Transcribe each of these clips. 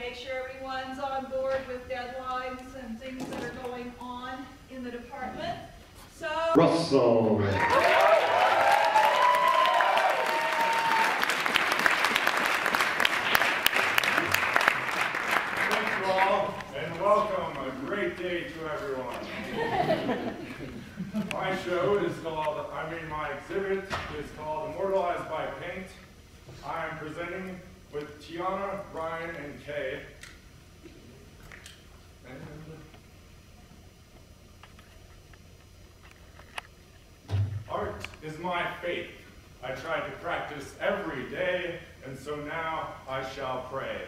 make sure everyone's on board with deadlines and things that are going on in the department. So, Russell. Thank you all, and welcome. A great day to everyone. My show is called, my exhibit is called Immortalized by Paint. I am presenting with Tiana, Ryan, and Kay. Art is my faith. I try to practice every day, and so now I shall pray.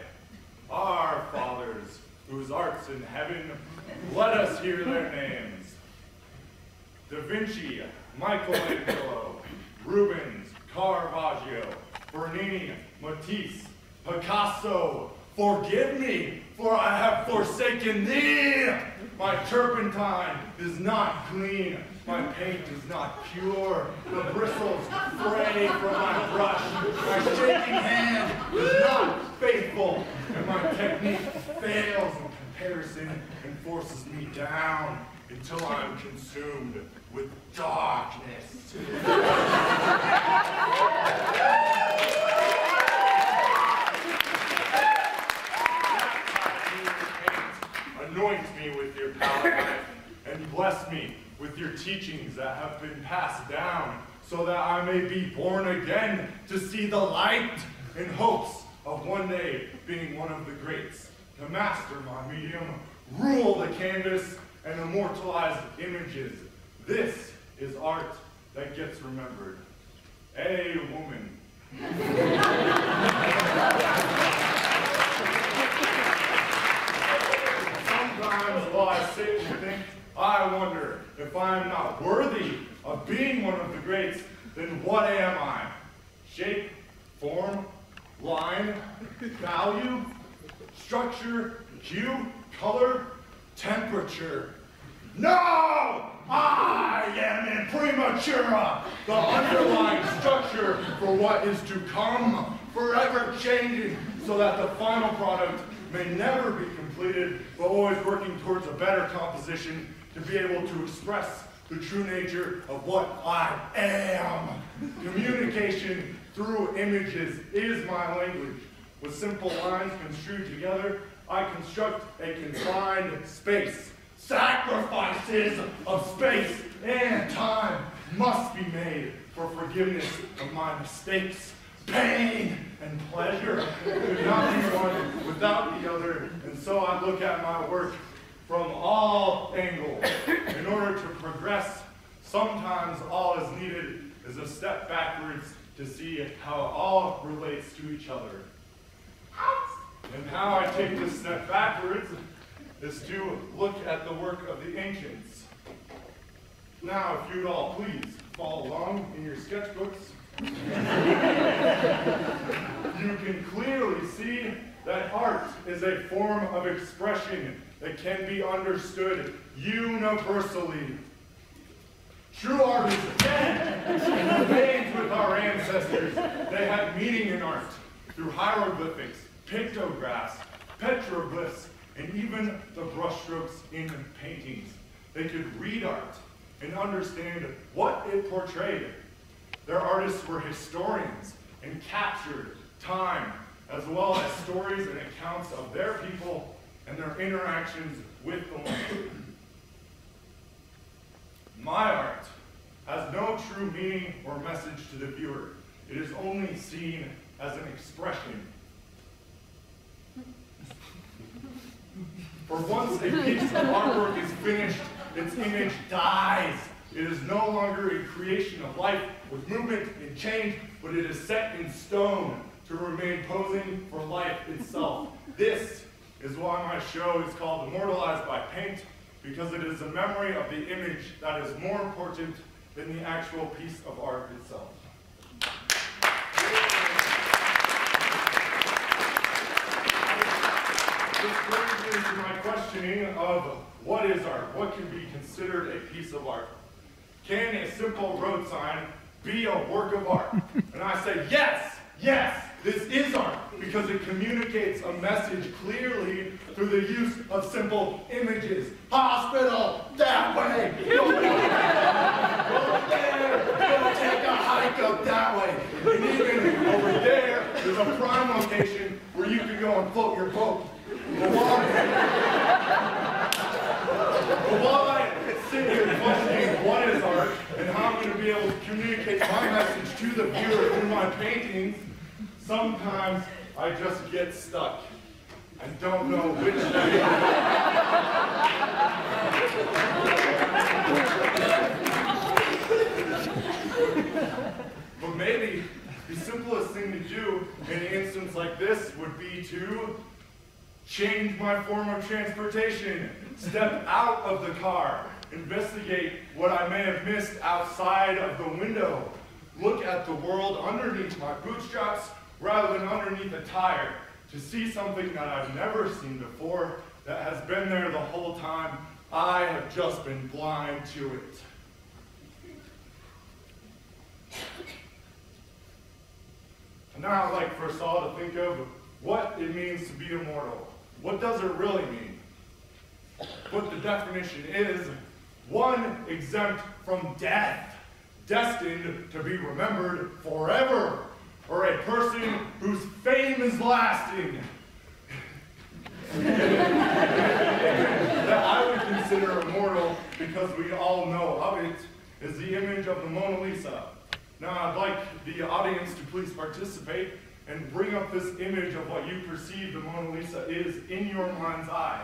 Our fathers, whose art's in heaven, let us hear their names. Da Vinci, Michelangelo, Rubens, Caravaggio, Bernini, Matisse, Picasso, forgive me, for I have forsaken thee. My turpentine is not clean, my paint is not pure, the bristles fray from my brush, my shaking hand is not faithful, and my technique fails in comparison and forces me down until I'm consumed with darkness. Anoint me with your palette knife and bless me with your teachings that have been passed down so that I may be born again to see the light in hopes of one day being one of the greats, to master my medium, rule the canvas, and immortalize images. This is art that gets remembered. A woman. Sometimes while I sit and think, I wonder if I am not worthy of being one of the greats, then what am I? Shape, form, line, value, structure, hue, color, temperature. No! I am imprimatura, the underlying structure for what is to come, forever changing, so that the final product may never be completed, but always working towards a better composition to be able to express the true nature of what I am. Communication through images is my language. With simple lines construed together, I construct a confined space. Sacrifices of space and time must be made for forgiveness of my mistakes. Pain and pleasure could not be one without the other, and so I look at my work from all angles. In order to progress, sometimes all is needed is a step backwards to see how it all relates to each other. And how I take this step backwards is to look at the work of the ancients. Now, if you'd all please follow along in your sketchbooks, you can clearly see that art is a form of expression that can be understood universally. True art is dead and remains with our ancestors. They had meaning in art through hieroglyphics, pictographs, petroglyphs, and even the brushstrokes in paintings. They could read art and understand what it portrayed. Their artists were historians and captured time, as well as stories and accounts of their people and their interactions with the land. My art has no true meaning or message to the viewer. It is only seen as an expression. For once a piece of artwork is finished, its image dies. It is no longer a creation of life with movement and change, but it is set in stone to remain posing for life itself. This is why my show is called Immortalized by Paint, because it is a memory of the image that is more important than the actual piece of art itself. This brings me to my questioning of what is art? What can be considered a piece of art? Can a simple road sign be a work of art? And I say, yes, yes, this is art, because it communicates a message clearly through the use of simple images. Hospital, that way. Go there. Go take a hike up that way. And even over there, there's a prime location where you can go and float your boat. But while I sit here questioning what is art and how I'm going to be able to communicate my message to the viewer through my paintings, sometimes I just get stuck and don't know which way. But maybe the simplest thing to do in an instance like this would be to change my form of transportation, step out of the car, investigate what I may have missed outside of the window, look at the world underneath my bootstraps rather than underneath a tire, to see something that I've never seen before, that has been there the whole time. I have just been blind to it. And now I'd like for us all to think of what it means to be immortal. What does it really mean? What the definition is: one exempt from death, destined to be remembered forever, or a person whose fame is lasting. That I would consider immortal, because we all know of it, is the image of the Mona Lisa. Now I'd like the audience to please participate and bring up this image of what you perceive the Mona Lisa is in your mind's eye.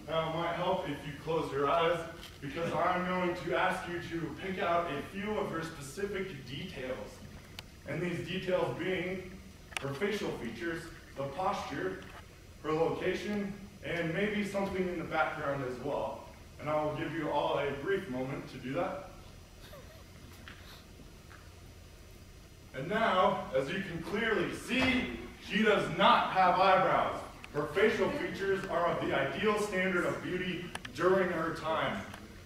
Now it might help if you close your eyes, because I'm going to ask you to pick out a few of her specific details. And these details being her facial features, the posture, her location, and maybe something in the background as well. And I will give you all a brief moment to do that. And now, as you can clearly see, she does not have eyebrows. Her facial features are of the ideal standard of beauty during her time.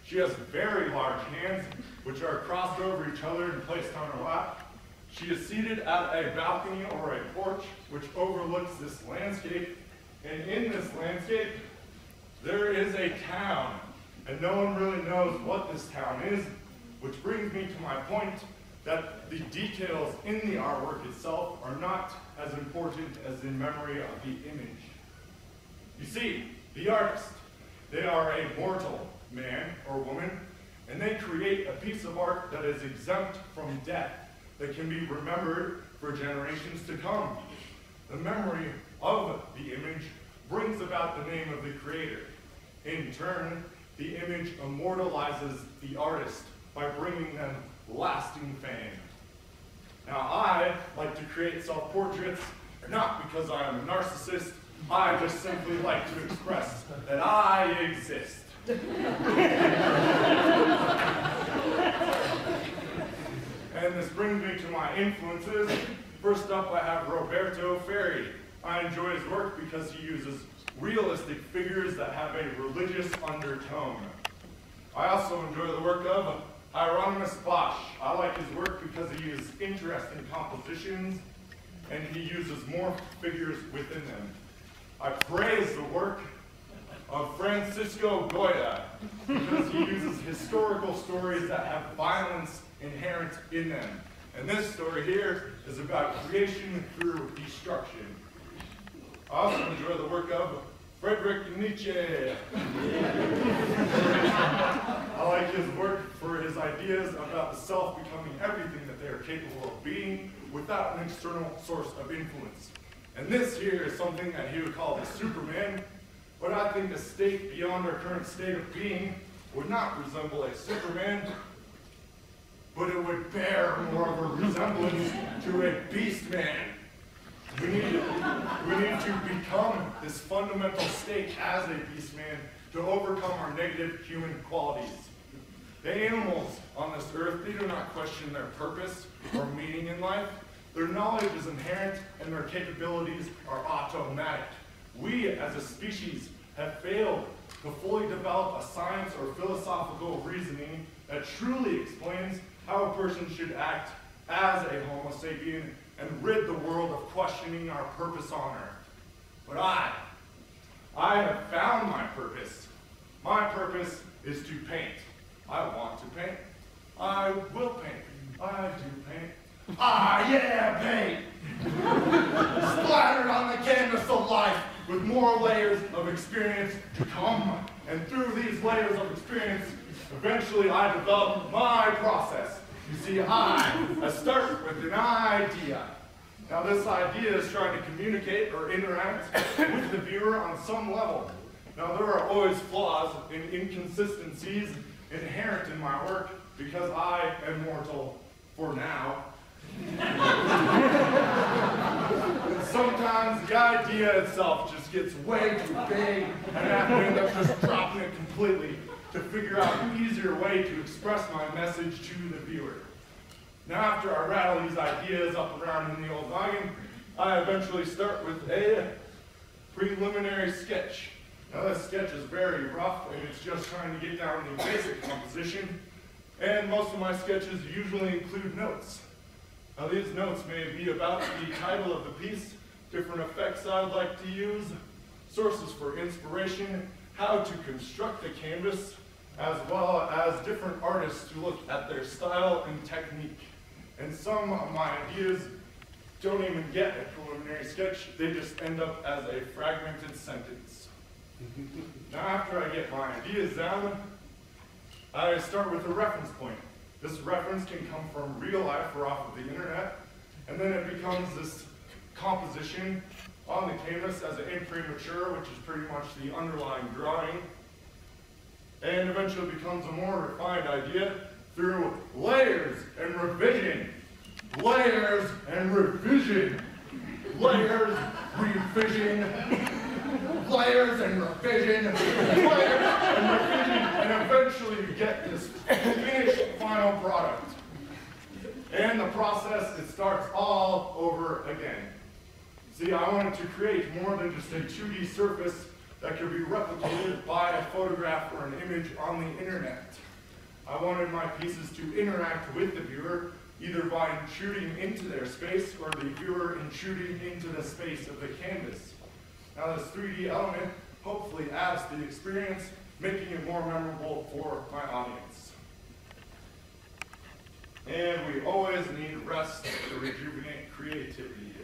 She has very large hands, which are crossed over each other and placed on her lap. She is seated at a balcony or a porch, which overlooks this landscape. And in this landscape, there is a town. And no one really knows what this town is, which brings me to my point that the details in the artwork itself are not as important as the memory of the image. You see, the artist, they are a mortal man or woman, and they create a piece of art that is exempt from death, that can be remembered for generations to come. The memory of the image brings about the name of the creator. In turn, the image immortalizes the artist by bringing them lasting fame. Now, I like to create self-portraits, not because I am a narcissist. I just simply like to express that I exist. And this brings me to my influences. First up, I have Roberto Ferri. I enjoy his work because he uses realistic figures that have a religious undertone. I also enjoy the work of Hieronymus Bosch. I like his work because he uses interesting compositions and he uses more figures within them. I praise the work of Francisco Goya because he uses historical stories that have violence inherent in them. And this story here is about creation through destruction. I also enjoy the work of Friedrich Nietzsche. I like his work for his ideas about the self becoming everything that they are capable of being without an external source of influence. And this here is something that he would call the Superman, but I think a state beyond our current state of being would not resemble a Superman, but it would bear more of a resemblance to a beast man. We need to become this fundamental state as a beast man to overcome our negative human qualities. The animals on this earth, they do not question their purpose or meaning in life. Their knowledge is inherent and their capabilities are automatic. We as a species have failed to fully develop a science or philosophical reasoning that truly explains how a person should act as a Homo sapien and rid the world of questioning our purpose on earth. But I have found my purpose. My purpose is to paint. I want to paint. I will paint. I do paint. Ah, yeah, paint! Splattered on the canvas of life with more layers of experience to come. And through these layers of experience, eventually I develop my process. You see, I start with an idea. Now this idea is trying to communicate or interact with the viewer on some level. Now there are always flaws and inconsistencies inherent in my work because I am mortal for now. And sometimes the idea itself just gets way too big and I have to end up just dropping it completely to figure out an easier way to express my message to the viewer. Now after I rattle these ideas up around in the old noggin, I eventually start with a preliminary sketch. Now this sketch is very rough and it's just trying to get down the basic composition, and most of my sketches usually include notes. Now these notes may be about the title of the piece, different effects I'd like to use, sources for inspiration, how to construct the canvas, as well as different artists to look at their style and technique. And some of my ideas don't even get a preliminary sketch, they just end up as a fragmented sentence. Now after I get my ideas down, I start with a reference point. This reference can come from real life or off of the internet, and then it becomes this composition on the canvas as an imprimatur, which is pretty much the underlying drawing, and eventually becomes a more refined idea through layers and revision. Layers and revision. Layers, revision. Layers and revision. Layers and revision. And eventually you get this finished final product. And the process, it starts all over again. See, I wanted to create more than just a 2D surface that could be replicated by a photograph or an image on the internet. I wanted my pieces to interact with the viewer, either by intruding into their space or the viewer intruding into the space of the canvas. Now this 3D element hopefully adds to the experience, making it more memorable for my audience. And we always need rest to rejuvenate creativity.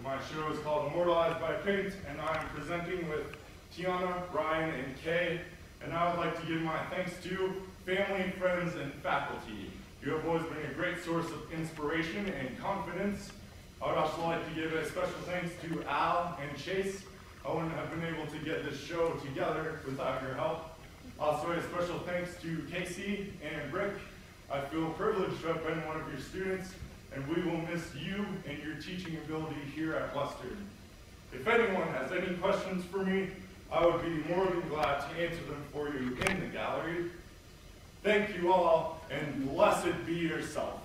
My show is called Immortalized by Paint, and I'm presenting with Tiana, Ryan, and Kay. And I would like to give my thanks to family, friends, and faculty. You have always been a great source of inspiration and confidence. I would also like to give a special thanks to Al and Chase. I wouldn't have been able to get this show together without your help. Also a special thanks to Casey and Rick. I feel privileged to have been one of your students, and we will miss you and your teaching ability here at Western. If anyone has any questions for me, I would be more than glad to answer them for you in the gallery. Thank you all, and blessed be yourself.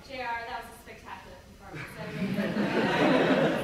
JR, that was a spectacular performance.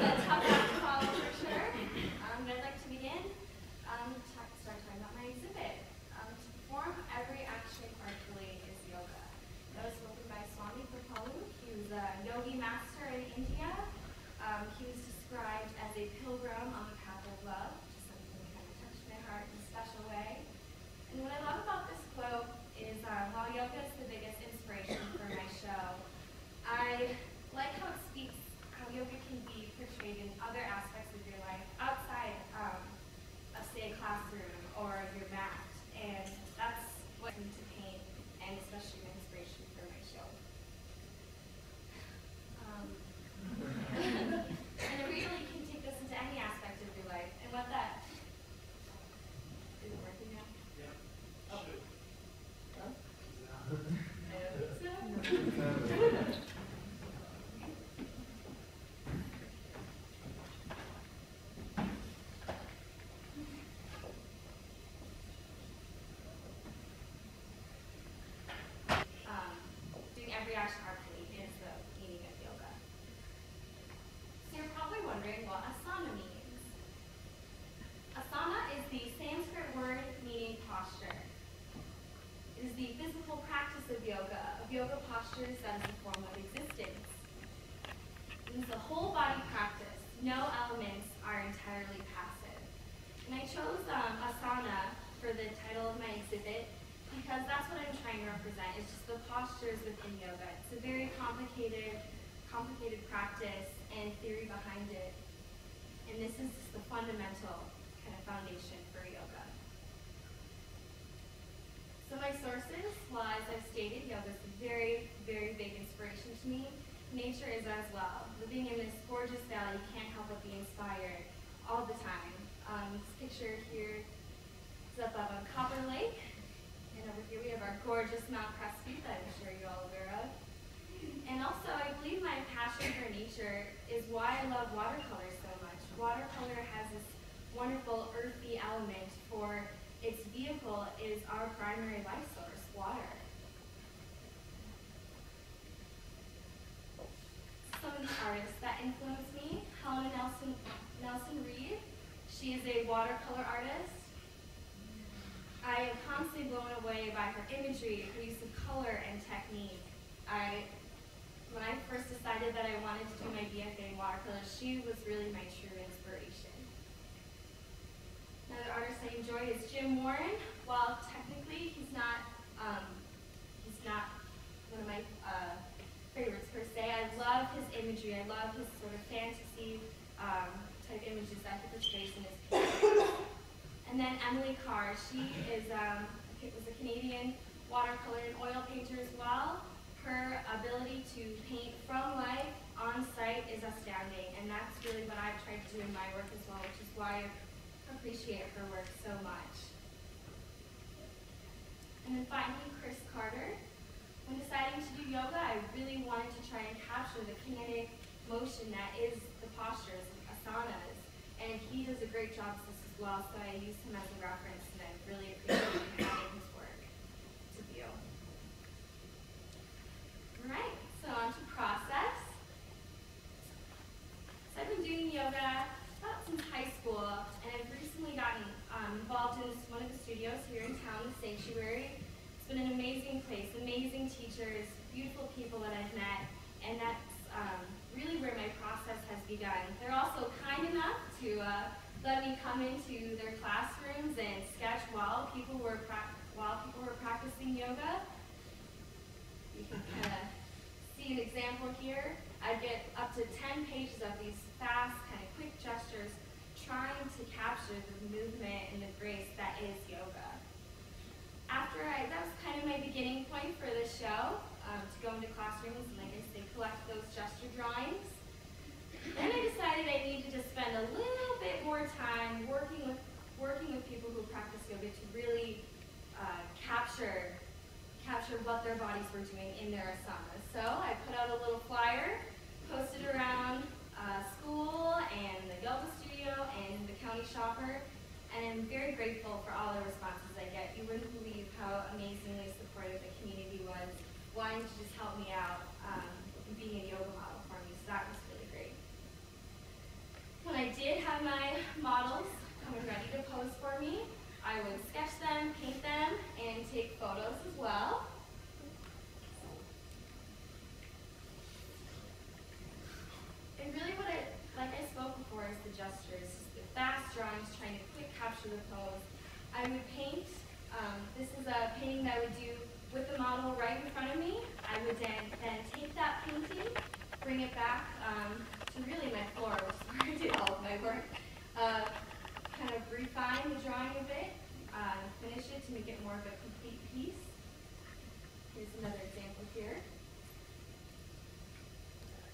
It is the physical practice of yoga postures that is the form of existence. It is a whole body practice. No elements are entirely passive. And I chose asana for the title of my exhibit because that's what I'm trying to represent. It's just the postures within yoga. It's a very complicated practice and theory behind it. And this is just the fundamental kind of foundation for yoga. So my sources, well, as I've stated, yoga is a very, very big inspiration to me. Nature is as well. Living in this gorgeous valley, you can't help but be inspired all the time. This picture here is up on Copper Lake. And over here we have our gorgeous Mount Crespi that I'm sure you're all aware of. And also, I believe my passion for nature is why I love watercolor so much. Watercolor has this wonderful earthy element for its vehicle is our primary life source, water. Some of the artists that influence me, Helena Nelson Reed. She is a watercolor artist. I am constantly blown away by her imagery, her use of color and technique. When I first decided that I wanted to do my BFA in watercolor, she was really my true inspiration. Another artist I enjoy is Jim Warren. While technically he's not one of my favorites per se, I love his imagery. I love his sort of fantasy type images that he portrays in his pieces. And then Emily Carr, she was a Canadian watercolor and oil painter as well. Her ability to paint from life on site is astounding, and that's really what I've tried to do in my work as well, which is why I appreciate her work so much. And then finally, Chris Carter. When deciding to do yoga, I really wanted to try and capture the kinetic motion that is the postures, asanas, and he does a great job with this as well, so I used him as a reference, and I really appreciate having his work to view. Alright, so on to process. So I've been doing yoga about since high school, and I've recently gotten involved in one of the studios here in town, the Sanctuary. It's been an amazing place, amazing teachers, beautiful people that I've met, and that's really where my process has begun. They're also kind enough to let me come into their classrooms and sketch while people were practicing yoga. You can kind of see an example here. I get up to 10 pages of these fast, kind of quick gestures, trying to capture the movement and the grace that is yoga. That was kind of my beginning point for this show, to go into classrooms and, like I say, collect those gesture drawings. Then I decided I needed to spend a little bit more time working with people who practice yoga to really capture what their bodies were doing in their asanas. So I put out a little flyer, posted around school and the yoga studio and the county shopper, and I'm very grateful for all the responses I get. You wouldn't believe how amazingly supportive the community was, wanting to just help me out being a yoga model for me, so that was really great. When I did have my models coming ready to pose for me, I would sketch them, paint them, and take photos as well. And really like I spoke before, is the gestures, the fast drawings, trying to quick capture the pose. I would paint. This is a painting that I would do with the model right in front of me. I would then take that painting, bring it back to really my floor, which is where I did all of my work. Kind of refine the drawing a bit, finish it to make it more of a complete piece. Here's another example here.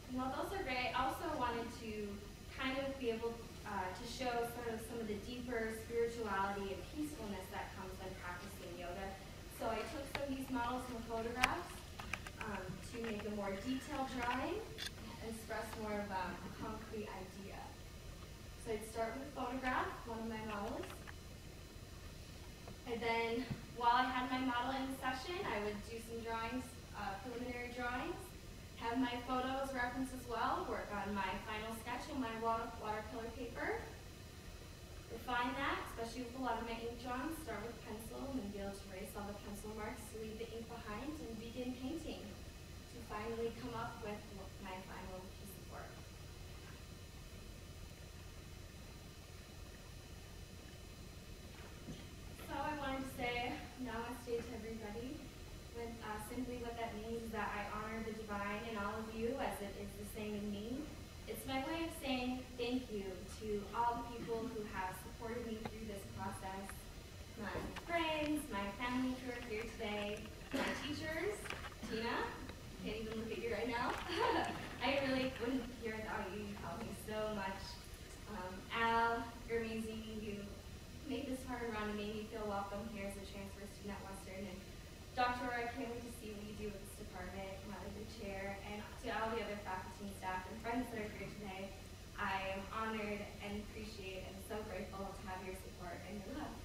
And while those are great, I also wanted to kind of be able to show sort of some of the deeper spirituality and peacefulness that comes when practicing yoga. So I took some of these models and photographs to make a more detailed drawing and express more of a concrete idea. So I'd start with a photograph, one of my models. And then while I had my model in the session, I would do some drawings, preliminary drawings, have my photos referenced as well, work on my final sketch on my watercolor paper, refine that, especially do with a lot of my ink drawings, start with pencil and then be able to erase all the pencil marks to leave the ink behind and begin painting to finally come up with my final piece of work. So I wanted to say namaste to everybody. Simply what that means is that I honor the divine in all of you as it is the same in me. It's my way of saying thank you to all the people who have supported me through this process. My friends, my family who are here today, my teachers, Tina, can't even look at you right now. I really wouldn't be here without you. You helped me so much. Al, you're amazing. You made this hard run and made me feel welcome here as a transfer student at Western. And Dr. I can't wait to see what you do with this department, my other chair, and to all the other faculty and staff and friends that are here today. I am honored and appreciate and so grateful to have your support and your love.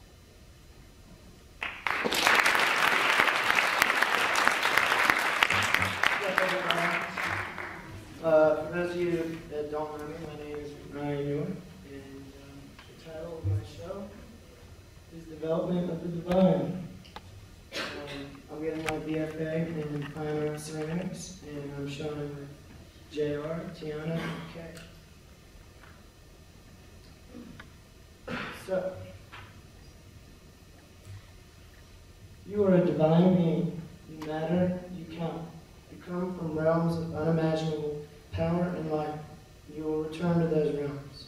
For those of you that don't know me, my name is Ryan Ewan, and the title of my show is Development of the Divine. I'm getting my BFA in Fine Art Ceramics, and I'm showing with JR, Tiana, and Kay. So, you are a divine being. You matter, you count. You come from realms of unimaginable power and light. You will return to those realms.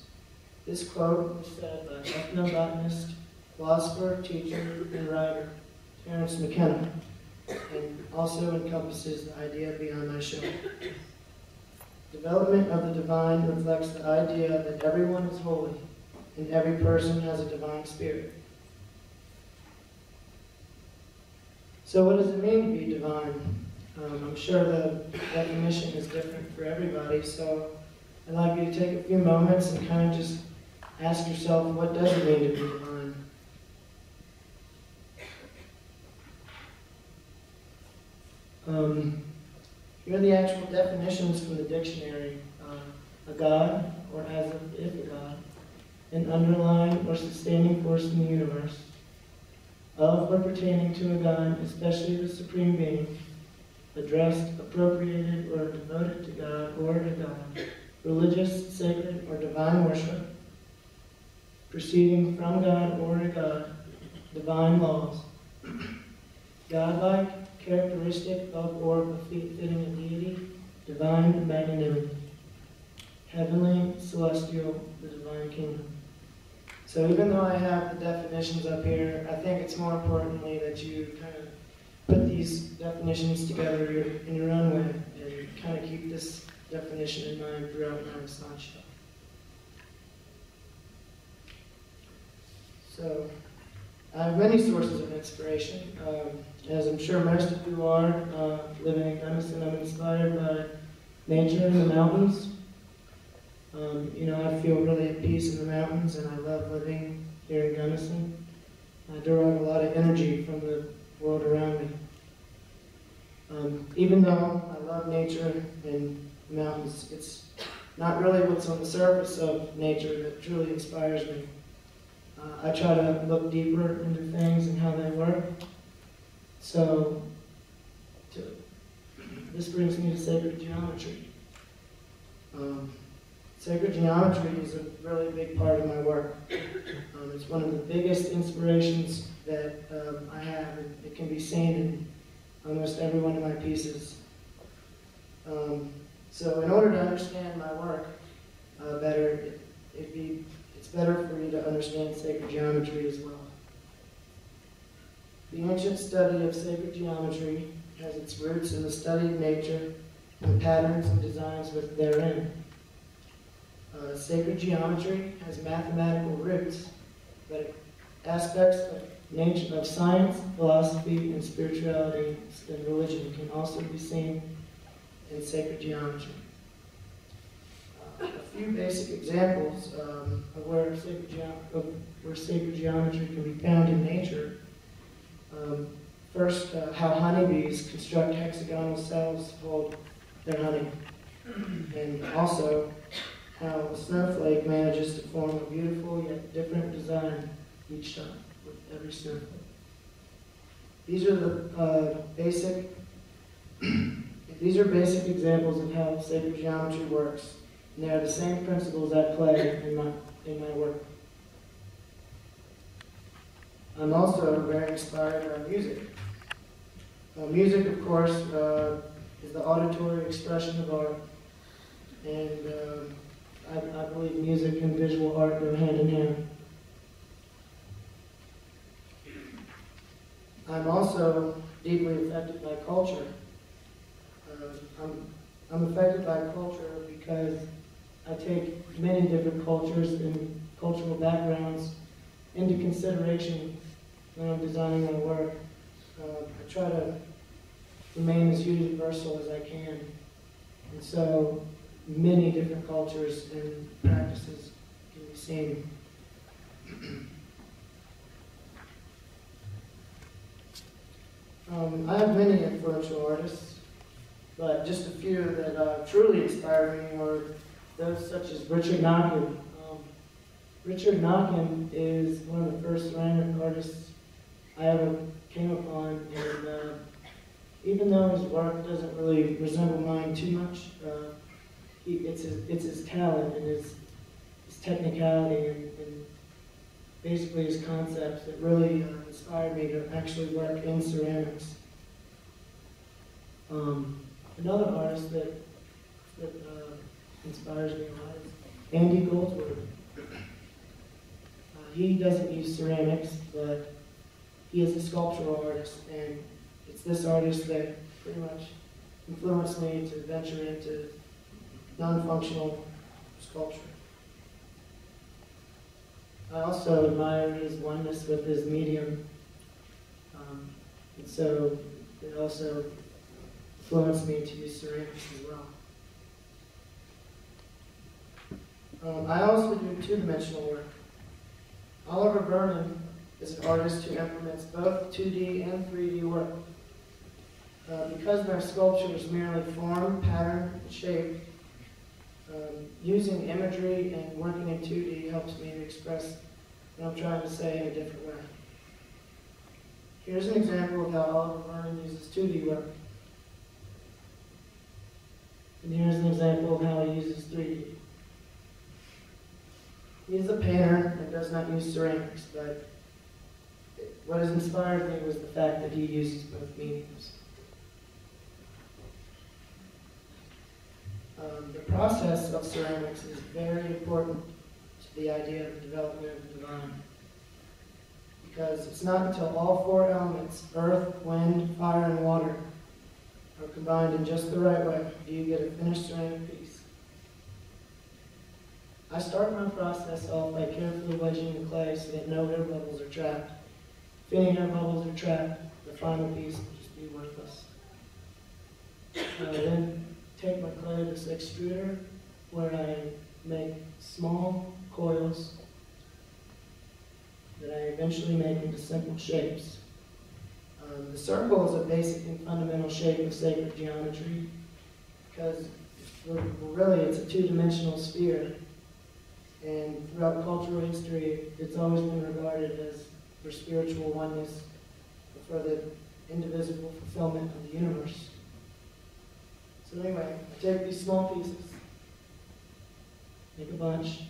This quote was said by ethnobotanist, philosopher, teacher, and writer Terence McKenna, and also encompasses the idea beyond my show. Development of the divine reflects the idea that everyone is holy and every person has a divine spirit. So what does it mean to be divine? I'm sure the definition is different for everybody, so I'd like you to take a few moments and kind of just ask yourself, what does it mean to be divine? Here are the actual definitions from the dictionary. A god, or as if a god, an underlying or sustaining force in the universe, of or pertaining to a god, especially the supreme being, addressed, appropriated, or devoted to God or a god, religious, sacred, or divine worship, proceeding from God or a god, divine laws, godlike, characteristic of or befitting a deity, divine magnanimity, heavenly, celestial, the divine kingdom. So even though I have the definitions up here, I think it's more importantly that you kind of put these definitions together in your own way and kind of keep this definition in mind throughout my slideshow. So, I have many sources of inspiration. As I'm sure most of you are, living in Gunnison, I'm inspired by nature in the mountains. I feel really at peace in the mountains, and I love living here in Gunnison. I derive a lot of energy from the world around me. Even though I love nature and mountains, it's not really what's on the surface of nature that truly inspires me. I try to look deeper into things and how they work. So, this brings me to sacred geometry. Sacred geometry is a really big part of my work. It's one of the biggest inspirations that I have, and it can be seen in almost every one of my pieces. So in order to understand my work better, it's better for you to understand sacred geometry as well. The ancient study of sacred geometry has its roots in the study of nature and patterns and designs therein. Sacred geometry has mathematical roots, but aspects of nature, of science, philosophy, and spirituality and religion can also be seen in sacred geometry. A few basic examples of where sacred geometry can be found in nature. First, how honeybees construct hexagonal cells to hold their honey, and also how a snowflake manages to form a beautiful yet different design each time with every snowflake. These are the these are basic examples of how sacred geometry works, and they are the same principles at play in my work. I'm also very inspired by music. Music, of course, is the auditory expression of art, and I believe music and visual art go hand in hand. I'm also deeply affected by culture. I'm affected by culture because I take many different cultures and cultural backgrounds into consideration when I'm designing my work. I try to remain as universal as I can. And so many different cultures and practices can be seen. I have many influential artists, but just a few that truly inspire me are those such as Richard Knockin. Richard Knockin is one of the first ceramic artists I ever came upon, and even though his work doesn't really resemble mine too much, it's his talent and his technicality and basically his concepts that really inspired me to actually work in ceramics. Another artist that inspires me a lot is Andy Goldsworth. He doesn't use ceramics, but he is a sculptural artist, and it's this artist that pretty much influenced me to venture into non-functional sculpture. I also admire his oneness with his medium, and so it also influenced me to use ceramics as well. I also do two-dimensional work. Oliver Vernon is an artist who implements both 2D and 3D work. Because my sculpture is merely form, pattern, and shape, using imagery and working in 2D helps me to express what I'm trying to say in a different way. Here's an example of how Oliver Vernon uses 2D work. And here's an example of how he uses 3D. He's a painter and does not use ceramics, but what has inspired me was the fact that he uses both mediums. The process of ceramics is very important to the idea of the development of the divine. Because it's not until all four elements, earth, wind, fire, and water, are combined in just the right way do you get a finished ceramic piece. I start my process off by carefully wedging the clay so that no air bubbles are trapped. If any air bubbles are trapped, the final piece will just be worthless. I then take my clay to this extruder where I make small coils that I eventually make into simple shapes. The circle is a basic and fundamental shape of sacred geometry because really it's a two-dimensional sphere. And throughout cultural history, it's always been regarded as for spiritual oneness, for the indivisible fulfillment of the universe. So anyway, I take these small pieces, make a bunch,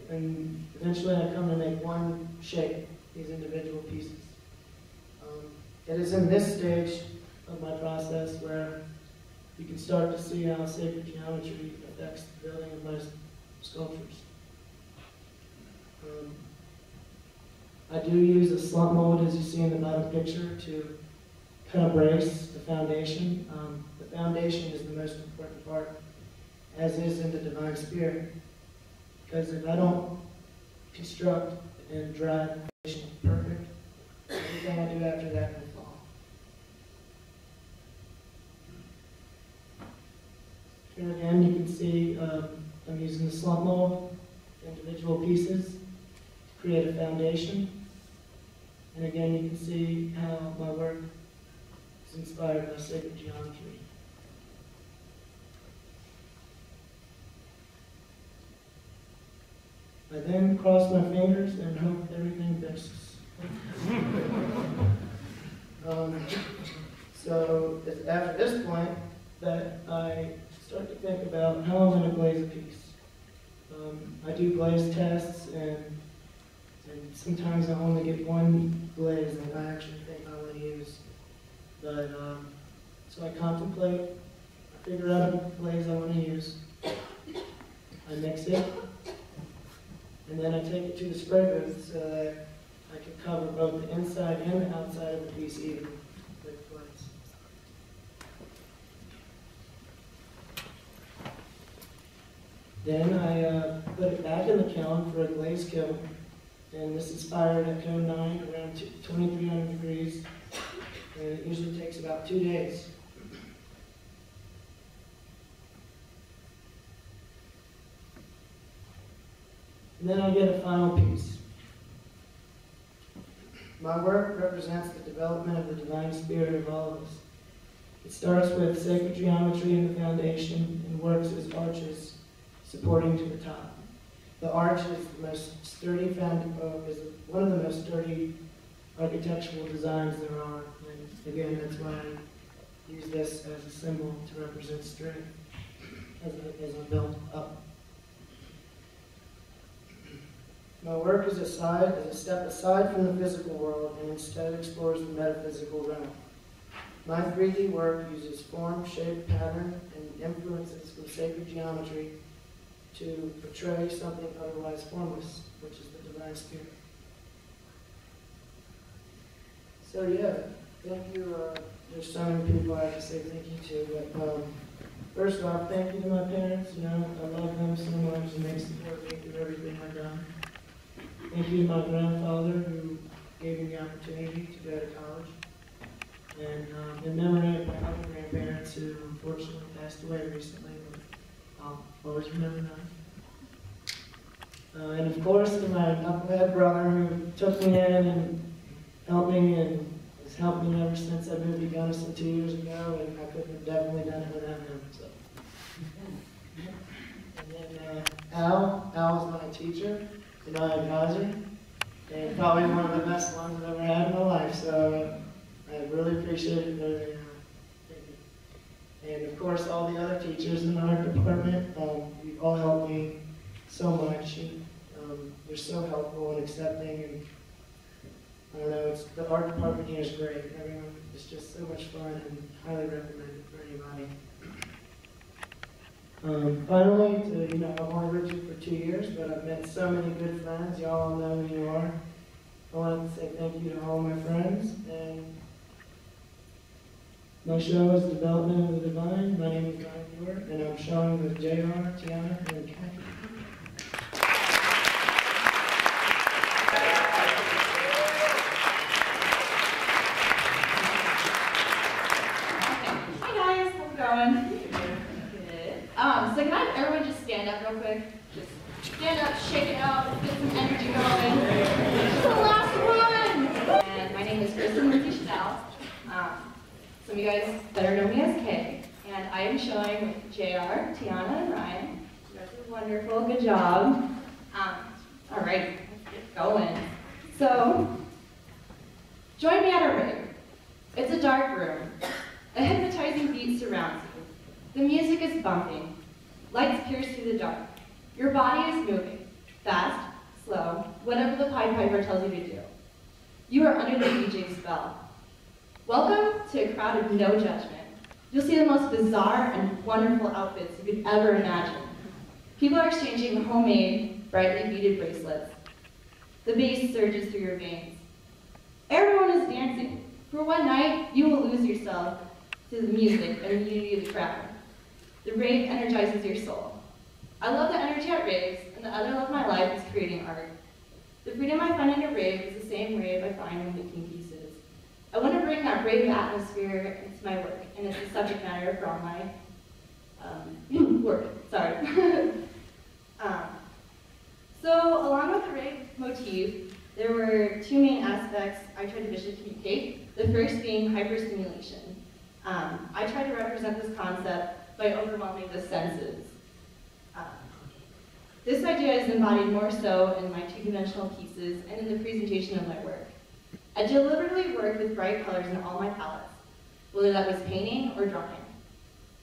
and eventually I come to make one shape, these individual pieces. It is in this stage of my process where you can start to see how sacred geometry affects the building of my sculptures. I do use a slump mold, as you see in the bottom picture, to kind of brace the foundation. The foundation is the most important part, as is in the divine spirit. Because if I don't construct and drive the foundation perfect, everything I do after that will fall. Here again, you can see I'm using the slump mold, individual pieces, to create a foundation. And again, you can see how my work is inspired by sacred geometry. I then cross my fingers and hope everything fixes. So it's after this point that I start to think about how I'm going to glaze a piece. I do glaze tests, and sometimes I only get one glaze that I actually think I want to use. But so I contemplate, I figure out a glaze I want to use, I mix it, and then I take it to the spray booth so that I can cover both the inside and the outside of the piece evenly with glaze. Then I put it back in the kiln for a glaze kiln, and this is fired at cone 9 around 2300 degrees, and it usually takes about 2 days. And then I get a final piece. My work represents the development of the divine spirit of all of us. It starts with sacred geometry in the foundation and works as arches supporting to the top. The arch is the most sturdy is one of the most sturdy architectural designs there are. And again, that's why I use this as a symbol to represent strength as I build up. My work is a step aside from the physical world and instead explores the metaphysical realm. My 3D work uses form, shape, pattern, and influences from sacred geometry to portray something otherwise formless, which is the divine spirit. So yeah, thank you. There's so many people I have to say thank you to, but first off, thank you to my parents. You know, I love them so much, and they support me through everything I've done. Thank you to my grandfather who gave me the opportunity to go to college. And in memory of my other grandparents who unfortunately passed away recently, but I'll always remember that. And of course to my knucklehead brother who took me in and helped me and has helped me ever since I moved to Gunnison 2 years ago, and I couldn't have definitely done it without him. So. And then Al's my teacher and my advisor, and probably one of the best ones I've ever had in my life. So I really appreciate it. Thank you. And of course, all the other teachers in our department, you all helped me so much. And, you're so helpful and accepting, and I don't know, the art department here is great. Everyone, it's just so much fun, and highly recommend it for anybody. Finally, I've only worked here for 2 years, but I've met so many good friends. Y'all all know who you are. I wanted to say thank you to all my friends. And my show is Development of the Divine. My name is Ryan Stewart, and I'm showing with JR, Tiana, and Kathy. So can I have everyone just stand up real quick? Just stand up, shake it out, get some energy going. This is the last one! And my name is Kristen Lindsay Chanel. Some of you guys better know me as Kay. And I am showing with JR, Tiana, and Ryan. You guys are wonderful, good job. All right, let's get going. So, join me at a rave. It's a dark room. A hypnotizing beat surrounds you. The music is bumping. Lights pierce through the dark. Your body is moving. Fast, slow, whatever the Pied Piper tells you to do. You are under the DJ's spell. Welcome to a crowd of no judgment. You'll see the most bizarre and wonderful outfits you could ever imagine. People are exchanging homemade, brightly beaded bracelets. The bass surges through your veins. Everyone is dancing. For one night, you will lose yourself to the music and the unity of the crowd. The rave energizes your soul. I love the energy at raves, and the other love of my life is creating art. The freedom I find in a rave is the same rave I find when making pieces. I want to bring that rave atmosphere into my work, and it's the subject matter for all my work. Sorry. So, along with the rave motif, there were two main aspects I tried to visually communicate. The first being hyperstimulation. I tried to represent this concept by overwhelming the senses. This idea is embodied more so in my two-dimensional pieces and in the presentation of my work. I deliberately worked with bright colors in all my palettes, whether that was painting or drawing.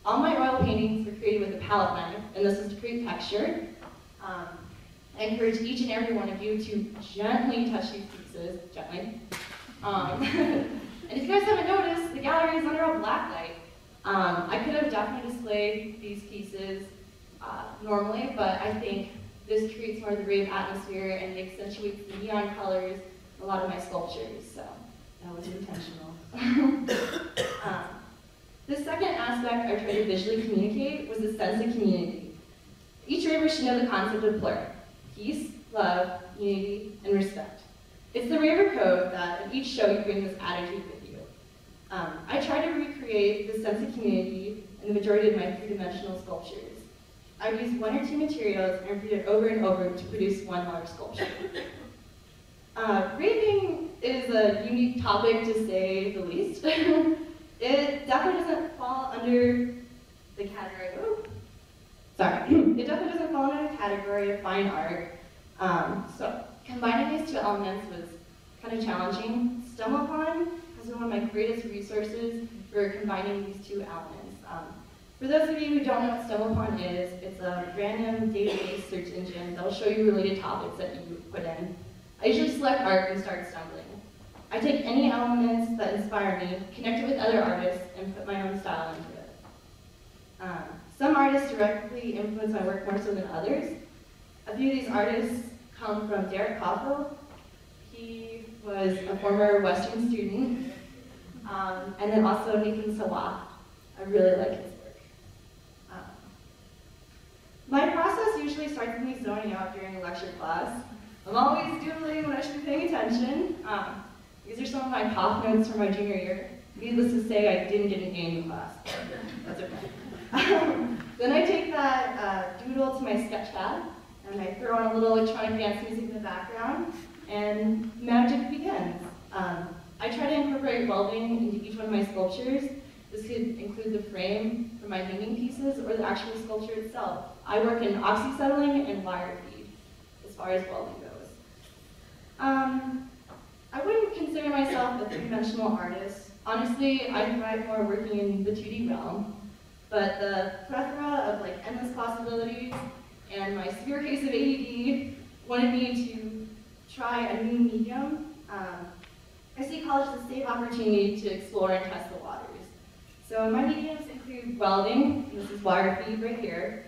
All my oil paintings were created with a palette knife, and this was to create texture. I encourage each and every one of you to gently touch these pieces, gently. And if you guys haven't noticed, the gallery is under a black light. I could have definitely displayed these pieces normally, but I think this creates more of the rave atmosphere and accentuates the neon colors in a lot of my sculptures, so that was intentional. The second aspect I tried to visually communicate was the sense of community. Each raver should know the concept of plur: peace, love, unity, and respect. It's the raver code that in each show you bring this attitude with you. I try to recreate the sense of community in the majority of my three-dimensional sculptures. I've used one or two materials and repeated over and over to produce one large sculpture. Raving is a unique topic to say the least. It definitely doesn't fall under the category, it definitely doesn't fall under the category of fine art. So combining these two elements was kind of challenging. STEMApon has been one of my greatest resources for combining these two elements. For those of you who don't know what STEMApon is, it's a random database search engine that will show you related topics that you put in. I usually select art and start stumbling. I take any elements that inspire me, connect it with other artists, and put my own style into it. Some artists directly influence my work more so than others. A few of these artists come from Derek Koffel. He was a former Western student. And then also Nathan Sawat. I really like his work. My process usually starts with me zoning out during a lecture class. I'm always doodling when I should be paying attention. These are some of my cough notes from my junior year. Needless to say, I didn't get an A in the class. That's okay. Then I take that doodle to my sketchpad, and I throw on a little electronic dance music in the background, and magic begins. I try to incorporate welding into each one of my sculptures. This could include the frame for my hanging pieces or the actual sculpture itself. I work in oxyacetylene and wire feed as far as welding goes. I wouldn't consider myself a three-dimensional artist. Honestly, I thrive more working in the 2D realm, but the plethora of endless possibilities and my severe case of ADD wanted me to try a new medium. I see college as a safe opportunity to explore and test the waters. So my mediums include welding, this is wire feed right here.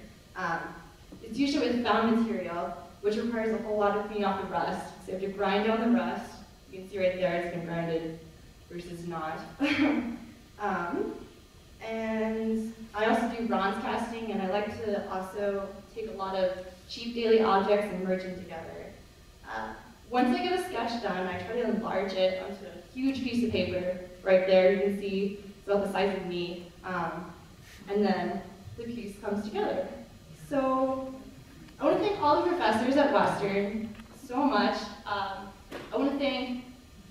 It's usually with found material, which requires a whole lot of cleaning off the rust. So you have to grind down the rust. You can see right there it's been grinded versus not. And I also do bronze casting, and I like to also take a lot of cheap daily objects and merge them together. Once I get a sketch done, I try to enlarge it onto a huge piece of paper. Right there, you can see it's about the size of me. And then the piece comes together. So I want to thank all the professors at Western so much. I want to thank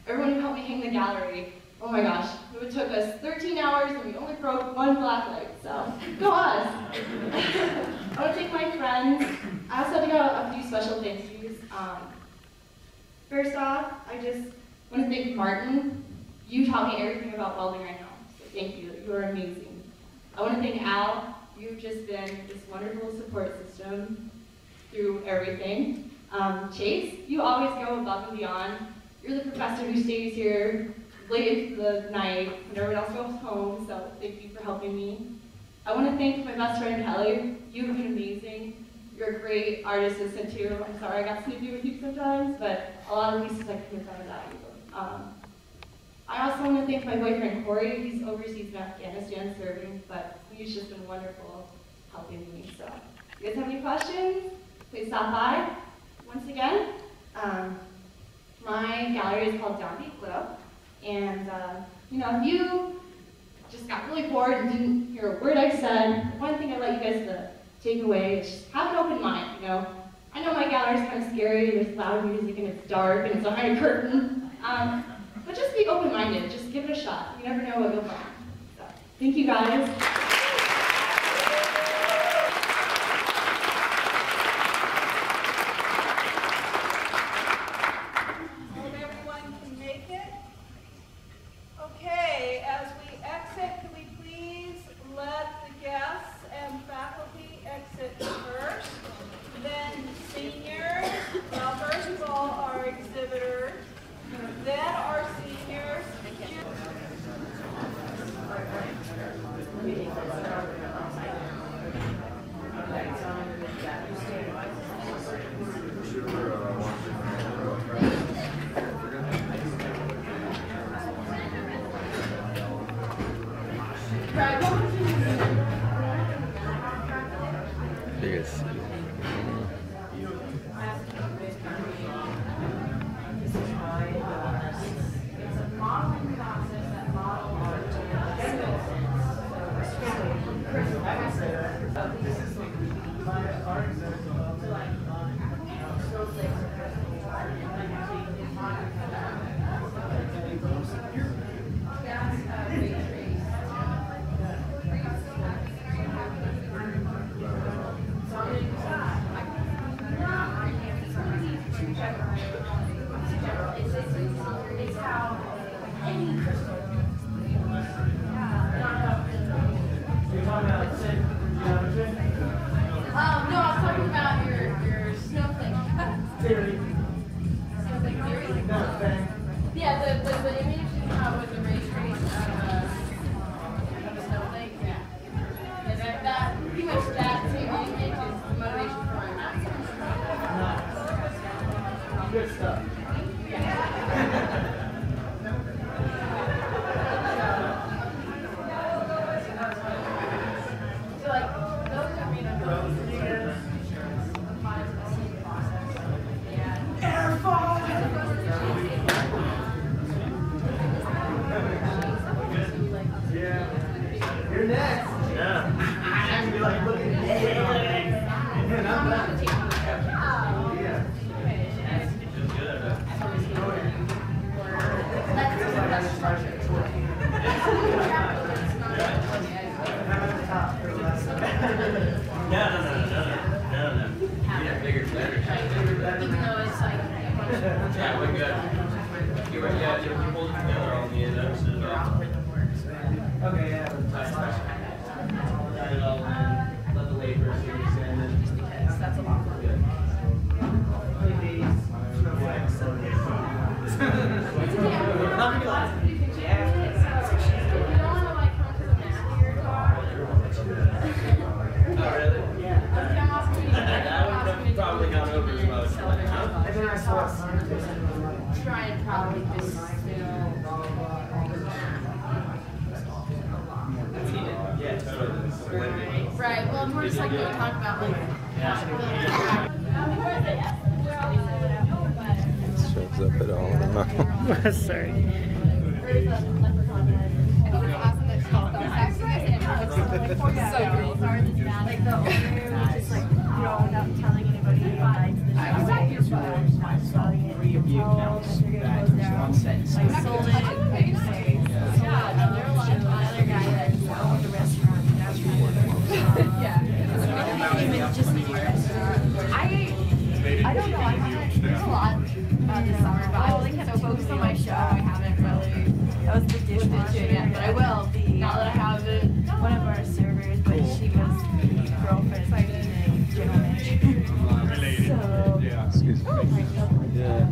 everyone who helped me hang the gallery. Oh my gosh, it took us 13 hours and we only broke one black light, so go us. I want to thank my friends. I also have to go a few special thank yous. First off, I just want to thank Martin. You taught me everything about welding right now, so thank you. You are amazing. I want to thank Al. You've just been this wonderful support system through everything. Chase, you always go above and beyond. You're the professor who stays here late into the night when everyone else goes home, so thank you for helping me. I want to thank my best friend Kelly. You've been amazing. You're a great art assistant too. I'm sorry I got snoopy with you sometimes, but a lot of pieces I couldn't have done without you. I also want to thank my boyfriend Corey. He's overseas in Afghanistan serving, but he's just been wonderful helping me. So, if you guys have any questions, please stop by. Once again, my gallery is called Downbeat Glow, and if you just got really bored and didn't hear a word I said, one thing I'd like you guys to take away is just have an open mind. I know my gallery is kind of scary. There's loud music and it's dark and it's behind a curtain. But just be open-minded. Just give it a shot. You never know what you'll find. So, thank you guys. No, I was talking about your snowflake. Theory. Snowflake theory? No, thanks. Yeah, the image with the ray trace of a snowflake. Yeah. Yeah, that pretty much that same image is the motivation for my math. Nice. Good stuff. So like those are made under applies to the same process. Yeah. Yeah. You're next. Yeah. I'm gonna be like, look at this. And I'm done. Yeah. Yeah, bigger, better. Even though it's like Yeah, we got. You hold it together on the end. Okay, yeah. Got it all in. Let the labor series in. just because that's a lot of work. Oh, really? That would have probably gone over as well. And then I saw a scientist. Try and probably just Yeah, totally. right. Well, more just like we talk about like. Shows up at all. Sorry. I don't know. I haven't. There's a lot this summer, but I really kept focused on my show. I haven't really. That was the dishwasher yet, but I will. Now that I have it. One of our servers, but she was the girlfriend of the general manager. So, Yeah. Excuse me. Yeah.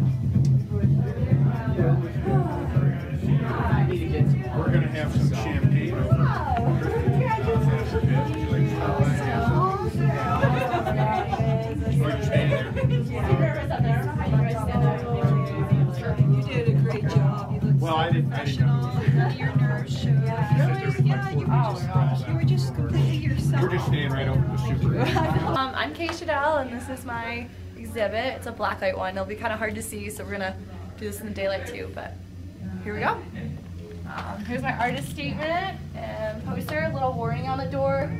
We're gonna have some champagne. you did a great job. You looked Well, I so didn't- professional. Your nerves showed. Really? Yeah, you were just completely yourself. We're just staying right over the super. I'm Kay Shadell, and this is my exhibit. It's a blacklight one. It'll be kind of hard to see, so we're gonna do this in the daylight too, but here we go. Here's my artist statement and poster, a little warning on the door.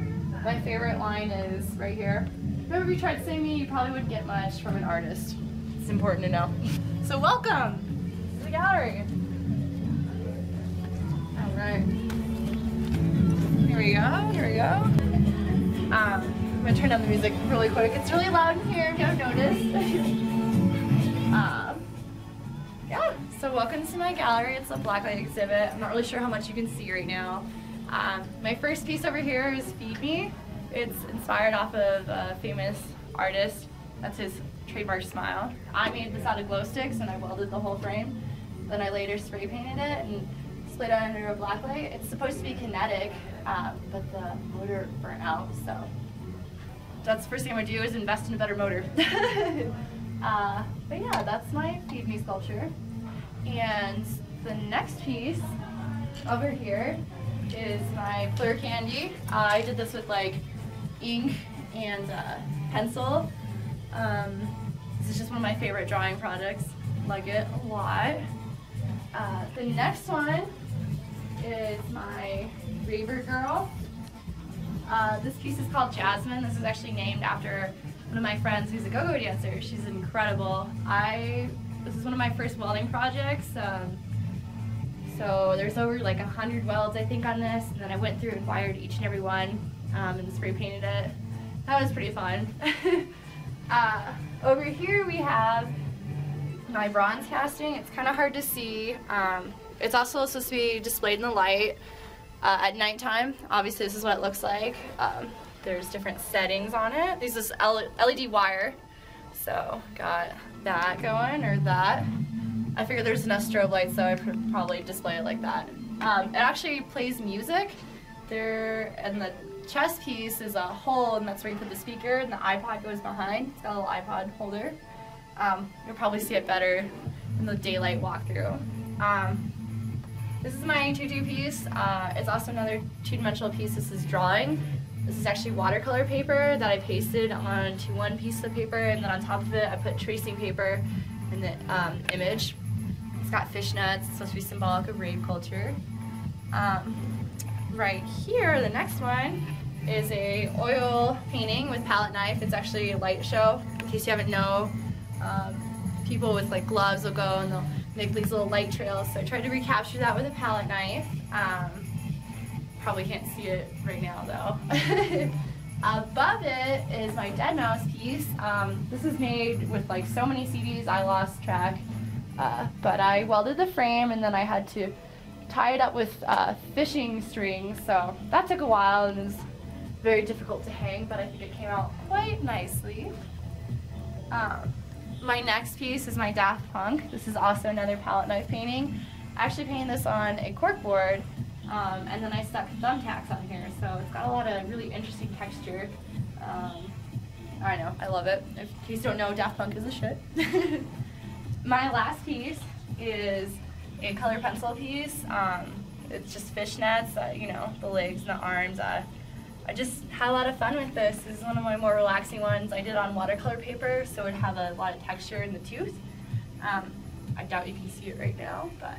My favorite line is right here. Remember, if you tried to sing me, you probably wouldn't get much from an artist. It's important to know. So welcome to the gallery. All right. Here we go, here we go. I'm gonna turn down the music really quick. It's really loud in here if you haven't noticed. Yeah, so welcome to my gallery. It's a blacklight exhibit. I'm not really sure how much you can see right now. My first piece over here is Feed Me. It's inspired off of a famous artist. That's his trademark smile. I made this out of glow sticks and I welded the whole frame. Then I later spray painted it and split it under a blacklight. It's supposed to be kinetic, but the motor burnt out, so that's the first thing I'm gonna do is invest in a better motor. But yeah, that's my Feed Me sculpture. And the next piece over here is my clear candy. I did this with like ink and pencil. This is just one of my favorite drawing projects. Like it a lot. The next one is my Raver Girl. This piece is called Jasmine. This is actually named after one of my friends who's a go-go dancer. She's incredible. This is one of my first welding projects. So there's over like 100 welds I think on this, and then I went through and wired each and every one and spray painted it. That was pretty fun. Over here we have my bronze casting. It's kind of hard to see. it's also supposed to be displayed in the light at nighttime. Obviously, this is what it looks like. There's different settings on it. This is LED wire, so got that going, or that. I figured there's enough strobe lights, so I could probably display it like that. It actually plays music. There, and the chest piece is a hole, and that's where you put the speaker, and the iPod goes behind. It's got a little iPod holder. You'll probably see it better in the daylight walkthrough. This is my tutu piece. It's also another two-dimensional piece. This is drawing. This is actually watercolor paper that I pasted onto one piece of paper, and then on top of it I put tracing paper in the image. It's got fishnets. It's supposed to be symbolic of rave culture. Right here, the next one is a oil painting with palette knife. It's actually a light show. In case you haven't known, people with like gloves will go and they'll make these little light trails. So I tried to recapture that with a palette knife. Probably can't see it right now though. Above it is my dead mouse piece. This is made with like so many CDs I lost track, but I welded the frame and then I had to tie it up with fishing strings, so that took a while and was very difficult to hang, but I think it came out quite nicely. My next piece is my Daft Punk. This is also another palette knife painting. I actually painted this on a cork board, and then I stuck thumbtacks on here, so it's got a lot of really interesting texture. I know, I love it. In case you don't know, Daft Punk is the shit. My last piece is a color pencil piece. It's just fishnets, you know, the legs and the arms. I just had a lot of fun with this. This is one of my more relaxing ones. I did on watercolor paper, so it would have a lot of texture in the tooth. I doubt you can see it right now, but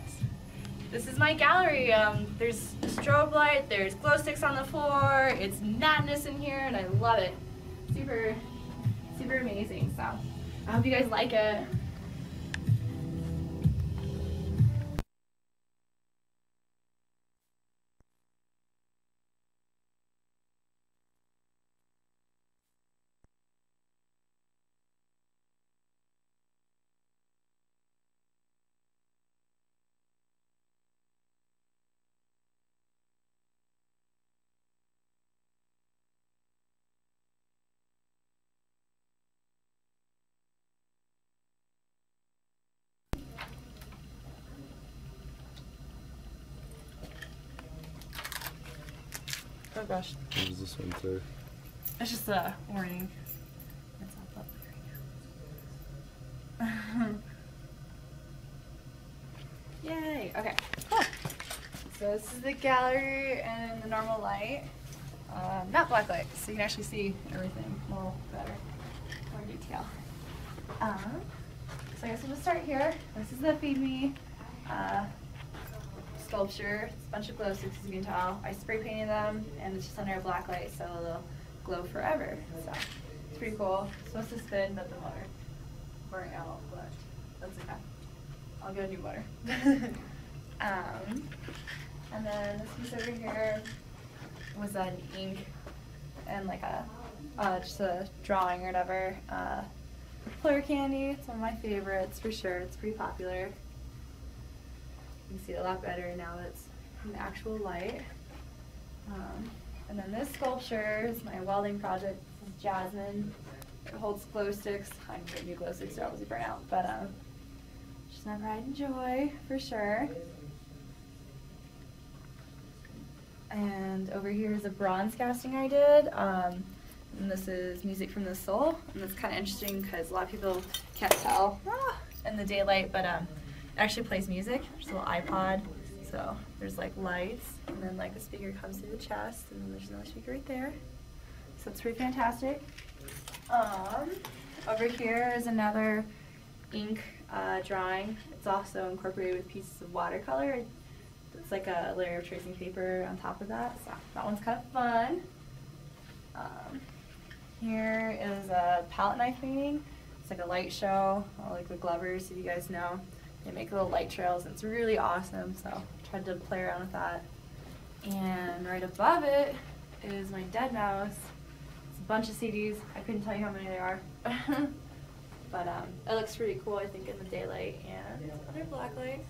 this is my gallery. There's a strobe light, there's glow sticks on the floor, it's madness in here, and I love it. Super, super amazing, so I hope you guys like it. Oh gosh. What does this one say? It's just a warning. It's all up there right now. Yay! Okay, cool. So this is the gallery and the normal light. Not black light, so you can actually see everything a little better, more detail. So I guess we'll just start here. This is the Feed Me sculpture. It's a bunch of glow sticks, as you can tell. I spray painted them, and it's just under a black light, so they'll glow forever. So it's pretty cool. It's supposed to spin, but the motor burnt out, but that's okay. I'll get a new motor. And then this piece over here was an ink and like a just a drawing or whatever. Fleur candy. It's one of my favorites for sure. It's pretty popular. You can see it a lot better now that it's in the actual light. And then this sculpture is my welding project. This is Jasmine. It holds glow sticks. I can put new glow sticks, they're obviously burnt out, but she's my pride and joy for sure. And over here is a bronze casting I did. And this is Music from the Soul. And that's kind of interesting because a lot of people can't tell in the daylight, but it actually plays music. There's a little iPod. So there's like lights, and then like the speaker comes through the chest, and then there's another speaker right there. So it's pretty fantastic. Over here is another ink drawing. It's also incorporated with pieces of watercolor. It's like a layer of tracing paper on top of that, so that one's kind of fun. Here is a palette knife painting. It's like a light show, like the Glovers, if you guys know. They make little light trails, and it's really awesome, so I tried to play around with that. And right above it is my dead mouse. It's a bunch of CDs. I couldn't tell you how many there are. But it looks pretty cool, I think, in the daylight and under black light.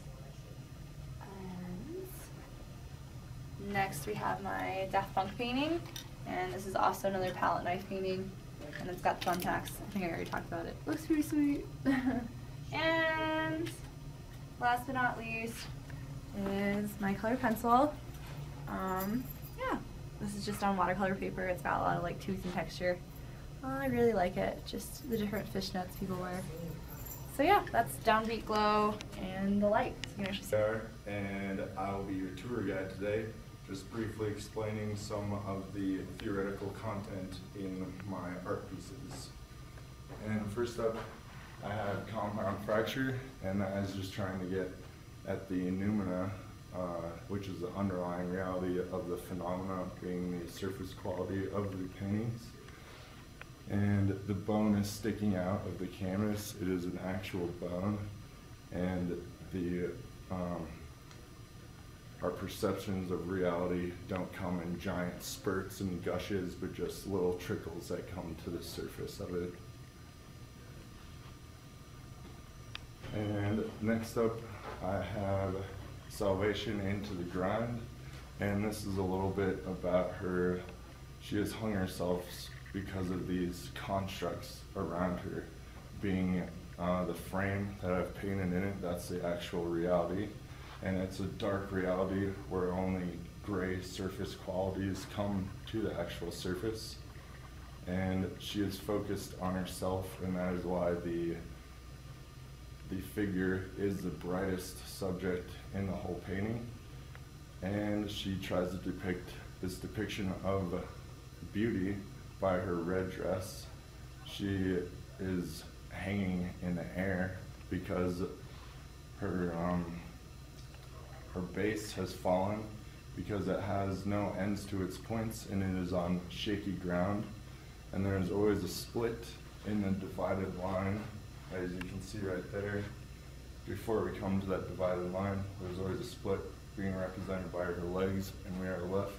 Next we have my Daft Punk painting, and this is also another palette knife painting, and it's got the thumbtacks. I think I already talked about it. Looks pretty sweet. And last but not least is my color pencil. Yeah, this is just on watercolor paper. It's got a lot of like tooth and texture. I really like it, just the different fishnets people wear. So yeah, that's Downbeat Glow and the light. So you can actually see. And I will be your tour guide today, just briefly explaining some of the theoretical content in my art pieces. And first up, I have compound fracture, and that is just trying to get at the noumena, which is the underlying reality of the phenomena being the surface quality of the paintings. And the bone is sticking out of the canvas. It is an actual bone, and our perceptions of reality don't come in giant spurts and gushes, but just little trickles that come to the surface of it. And next up, I have Salvation into the Grind, and this is a little bit about her. She has hung herself because of these constructs around her, being the frame that I've painted in it. That's the actual reality, and it's a dark reality where only gray surface qualities come to the actual surface, and she is focused on herself, and that is why the figure is the brightest subject in the whole painting. And she tries to depict this depiction of beauty by her red dress. She is hanging in the air because her base has fallen, because it has no ends to its points and it is on shaky ground. And there's always a split in the divided line, as you can see right there. Before we come to that divided line, there's always a split being represented by her legs, and we are left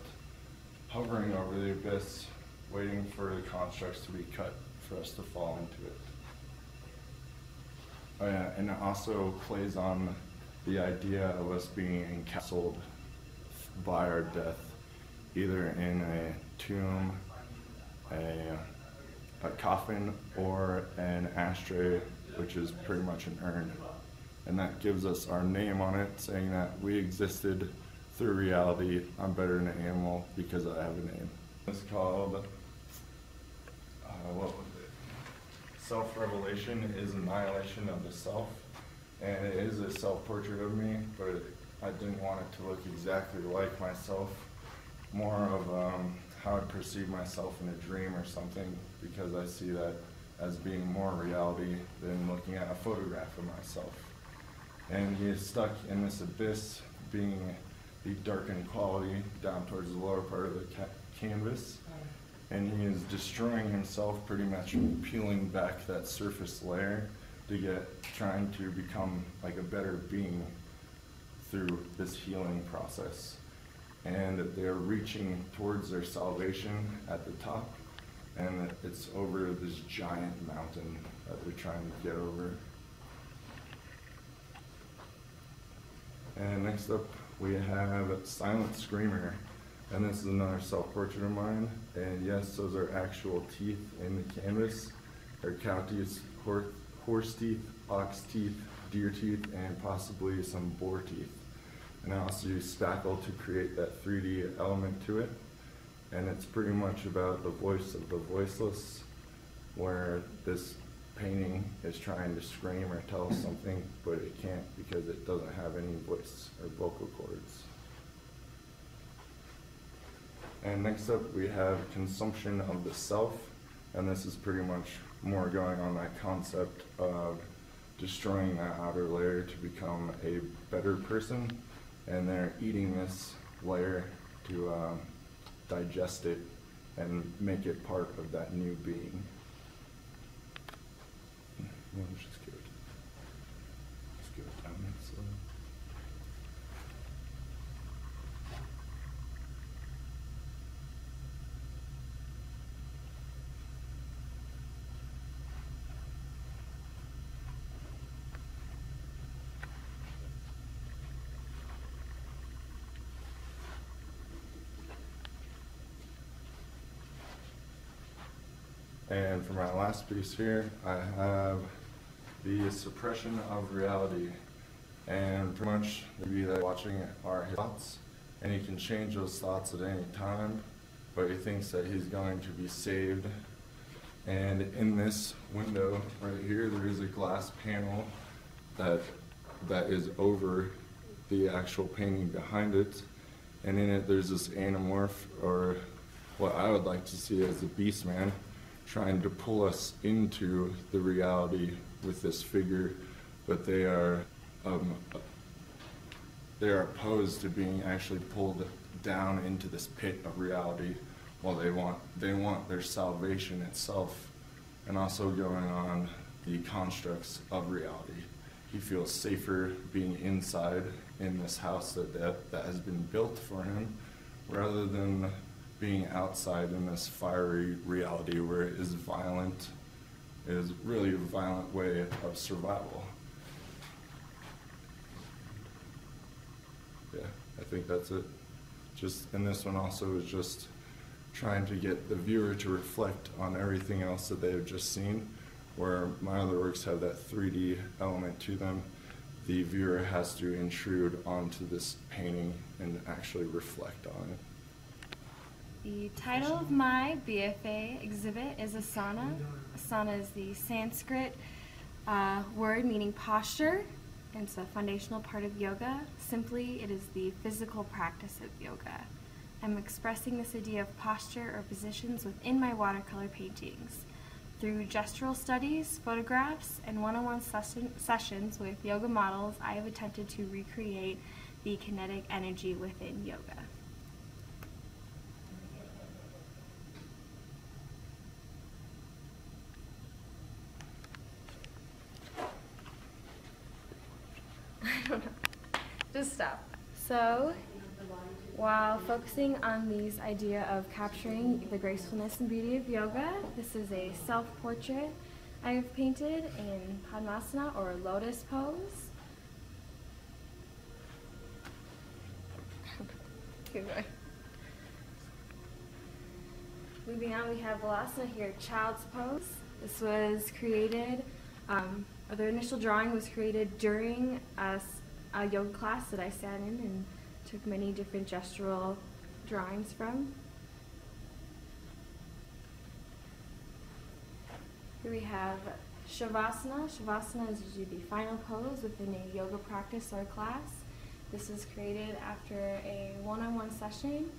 hovering over the abyss, waiting for the constructs to be cut for us to fall into it. Oh yeah, and it also plays on the idea of us being encapsulated by our death, either in a tomb, a coffin, or an ashtray, which is pretty much an urn. And that gives us our name on it, saying that we existed through reality. I'm better than an animal because I have a name. It's called, what was it? Self-revelation is annihilation of the self. And it is a self-portrait of me, but I didn't want it to look exactly like myself. More of how I perceive myself in a dream or something, because I see that as being more reality than looking at a photograph of myself. And he is stuck in this abyss, being the darkened quality down towards the lower part of the canvas. And he is destroying himself, pretty much peeling back that surface layer to trying to become like a better being through this healing process. And they're reaching towards their salvation at the top, and it's over this giant mountain that they're trying to get over. And next up, we have Silent Screamer, and this is another self-portrait of mine. And yes, those are actual teeth in the canvas. They're cow teeth, horse teeth, ox teeth, deer teeth, and possibly some boar teeth. And I also use spackle to create that 3D element to it. And it's pretty much about the voice of the voiceless, where this painting is trying to scream or tell us something, but it can't because it doesn't have any voice or vocal cords. And next up, we have Consumption of the Self, and this is pretty much more going on that concept of destroying that outer layer to become a better person, and they're eating this layer to digest it and make it part of that new being. Let's just give it 10 minutes. And for my last piece here, I have the suppression of reality. And pretty much the view that watching are his thoughts, and he can change those thoughts at any time, but he thinks that he's going to be saved. And in this window right here, there is a glass panel that is over the actual painting behind it. And in it, there's this anamorph, or what I would like to see as the beast man, trying to pull us into the reality with this figure, but they are opposed to being actually pulled down into this pit of reality, while they want their salvation itself, and also going on the constructs of reality. He feels safer being inside in this house that has been built for him, rather than being outside in this fiery reality where it is violent. It is really a violent way of survival. Yeah, I think that's it. And this one also is just trying to get the viewer to reflect on everything else that they have just seen, where my other works have that 3D element to them. The viewer has to intrude onto this painting and actually reflect on it. The title of my BFA exhibit is asana. Asana is the Sanskrit word meaning posture. It's a foundational part of yoga. Simply, it is the physical practice of yoga. I'm expressing this idea of posture or positions within my watercolor paintings. Through gestural studies, photographs, and one-on-one sessions with yoga models, I have attempted to recreate the kinetic energy within yoga. I don't know. Just stop. So, while focusing on these idea of capturing the gracefulness and beauty of yoga, this is a self-portrait I have painted in Padmasana, or lotus pose. Keep going. Moving on, we have Vilasana here, child's pose. This was created, the initial drawing was created during a yoga class that I sat in and took many different gestural drawings from. Here we have Shavasana. Shavasana is usually the final pose within a yoga practice or class. This is created after a one-on-one session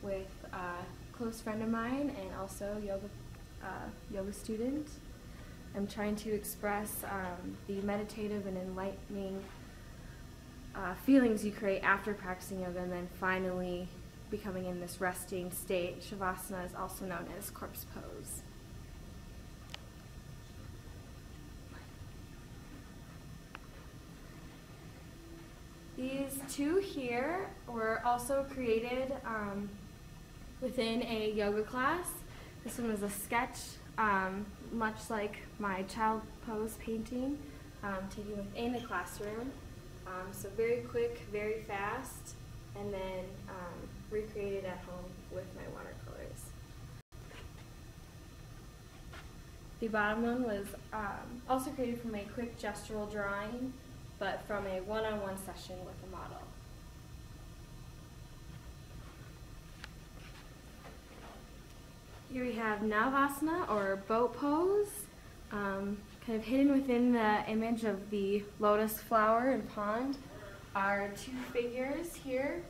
with a close friend of mine and also yoga student. I'm trying to express the meditative and enlightening feelings you create after practicing yoga and then finally becoming in this resting state. Shavasana is also known as corpse pose. These two here were also created within a yoga class. This one was a sketch, much like my child pose painting, taken within the classroom. So very quick, very fast, and then recreated at home with my watercolors. The bottom one was also created from a quick gestural drawing, but from a one-on-one session with a model. Here we have Navasana, or boat pose, kind of hidden within the image of the lotus flower and pond are two figures here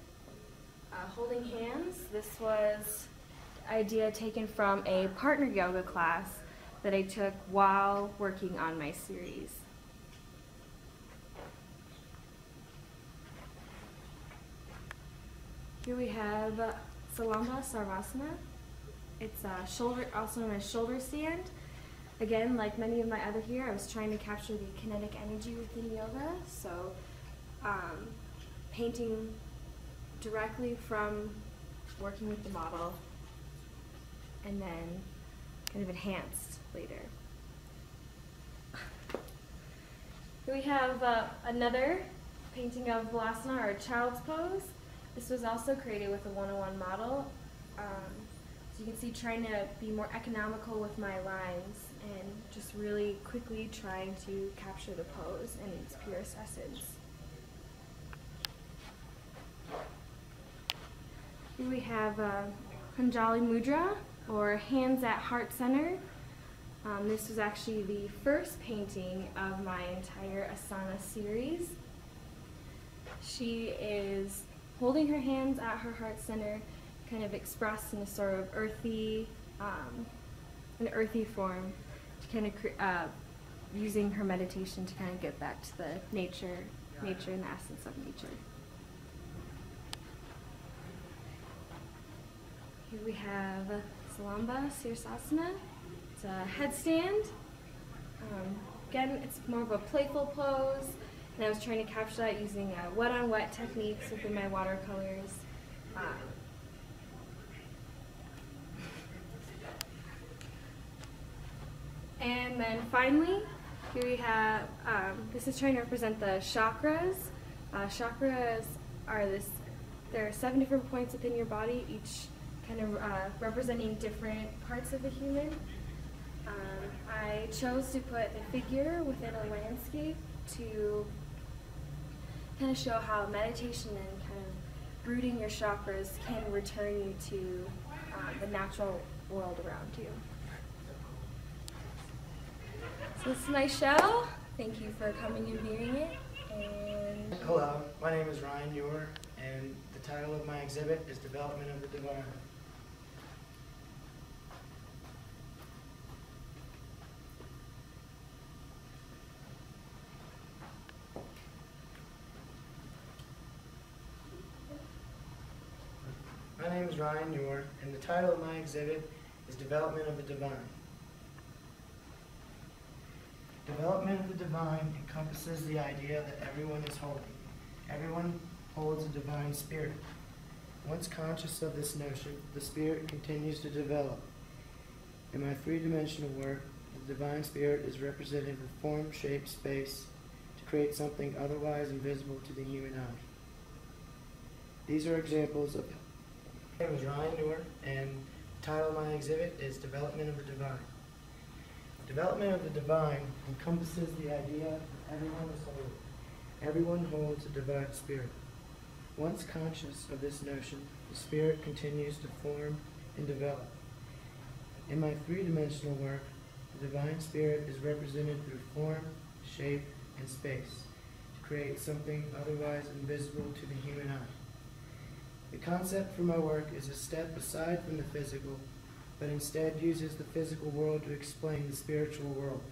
holding hands. This was an idea taken from a partner yoga class that I took while working on my series. Here we have Salamba Sarvasana. It's also known as shoulder stand. Again, like many of my other here, I was trying to capture the kinetic energy within yoga, so painting directly from working with the model and then kind of enhanced later. Here we have another painting of Vilasana, or child's pose. This was also created with a one-on-one model. So you can see, trying to be more economical with my lines and just really quickly trying to capture the pose in its purest essence. Here we have Panjali Mudra, or hands at heart center. This was actually the first painting of my entire Asana series. She is holding her hands at her heart center, kind of expressed in a sort of earthy, an earthy form, to kind of using her meditation to kind of get back to the nature and the essence of nature. Here we have Salamba Sirsasana. It's a headstand. Again, it's more of a playful pose, and I was trying to capture that using wet-on-wet techniques within my watercolors. And then finally, here we have, this is trying to represent the chakras. Chakras are there are 7 different points within your body, each kind of representing different parts of the human. I chose to put a figure within a landscape to kind of show how meditation and kind of rooting your chakras can return you to the natural world around you. So this is my show. Thank you for coming and viewing it. And Hello, my name is Ryan Ewer, and the title of my exhibit is Development of the Divine. My name is Ryan Ewer, and the title of my exhibit is Development of the Divine. Development of the divine encompasses the idea that everyone is holy. Everyone holds a divine spirit. Once conscious of this notion, the spirit continues to develop. In my three-dimensional work, the divine spirit is represented with form, shape, space to create something otherwise invisible to the human eye. These are examples of. My name is Ryan Ewer, and the title of my exhibit is Development of the Divine. Development of the divine encompasses the idea that everyone is holy. Everyone holds a divine spirit. Once conscious of this notion, the spirit continues to form and develop. In my three-dimensional work, the divine spirit is represented through form, shape, and space to create something otherwise invisible to the human eye. The concept for my work is a step aside from the physical, but instead uses the physical world to explain the spiritual world.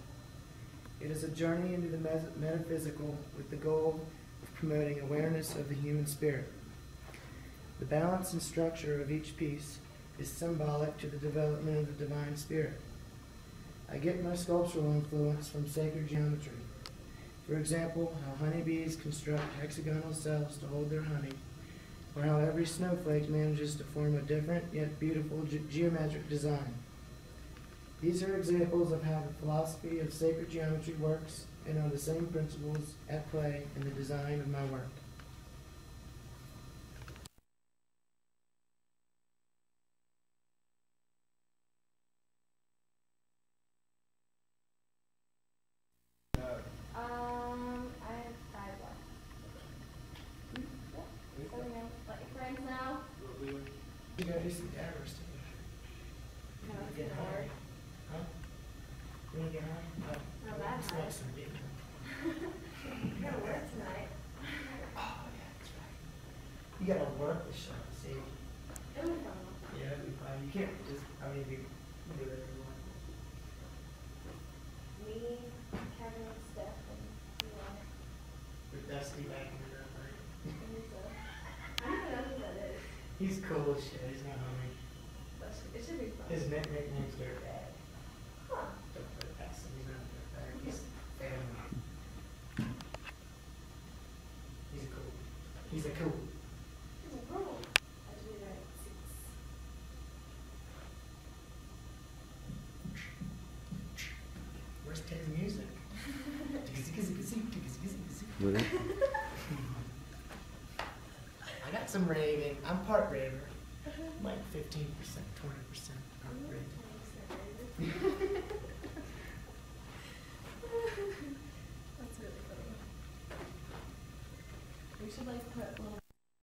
It is a journey into the metaphysical with the goal of promoting awareness of the human spirit. The balance and structure of each piece is symbolic to the development of the divine spirit. I get my sculptural influence from sacred geometry. For example, how honeybees construct hexagonal cells to hold their honey, or how every snowflake manages to form a different yet beautiful geometric design. These are examples of how the philosophy of sacred geometry works and are the same principles at play in the design of my work. You gotta do some daggers too. You wanna get high? Huh? You wanna get high? Not that Let's high. smoke some weed. I gotta work tonight. Oh, yeah, that's right. You gotta work the show, see? It'll be fun. Yeah, it'll be fine. You can't just, I mean, you can do whatever you want. Me, Kevin, Steph, and Tiana. With Dusty back in the room, right? I don't know who that is. He's cool as shit. He's not homie. It should be fun. His nickname's Dirtbag. Huh. Don't put it past him. He's not a dirtbag. He's family. He's a cool. He's a cool. It's a girl. I do that at 6. Where's Ted's music? Really? I got some raving. I'm part raver. Like 15%, 20% aren't great. That's really funny. We should like put little